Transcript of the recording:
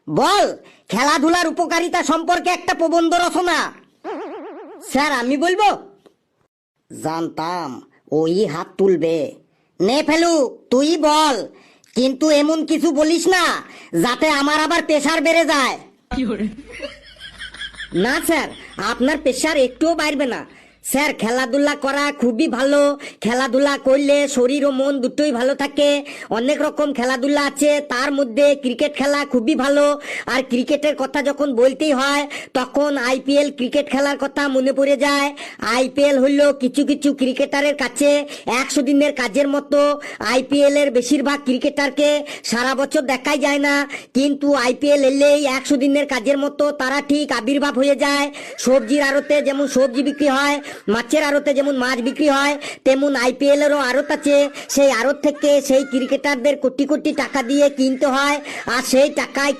বল, খেলাধুলার উপকারিতা সম্পর্কে একটা প্রবন্ধ রচনা। স্যার আমি বলবো? জানতাম ওই হাত তুলবে। নে ফেলু, তুই বল, কিন্তু এমন কিছু বলিস না যাতে আমার আবার প্রেসার বেড়ে যায়। না স্যার, আপনার প্রেসার একটুও বাড়বে না। স্যার, খেলাধুলা করা খুবই ভালো। খেলাধুলা করলে শরীর ও মন দুটোই ভালো থাকে। অনেক রকম খেলাধুলা আছে, তার মধ্যে ক্রিকেট খেলা খুবই ভালো। আর ক্রিকেটের কথা যখন বলতেই হয় তখন আইপিএল ক্রিকেট খেলার কথা মনে পড়ে যায়। আইপিএল হইল কিছু কিছু ক্রিকেটারের কাছে 100 দিনের কাজের মতো। আইপিএল এর বেশিরভাগ ক্রিকেটারকে সারা বছর দেখাই যায় না, কিন্তু আইপিএল এলেই 100 দিনের কাজের মতো তারা ঠিক আবির্ভাব হয়ে যায়। সবজির আড়তে যেমন সবজি বিক্রি হয়, মাছের আড়তে যেমন মাছ বিক্রি হয়, তেমন আইপিএল এরও আড়ত আছে। সেই আড়ত থেকে সেই ক্রিকেটারদের কোটি কোটি টাকা দিয়ে কিনতে হয়, আর সেই টাকায়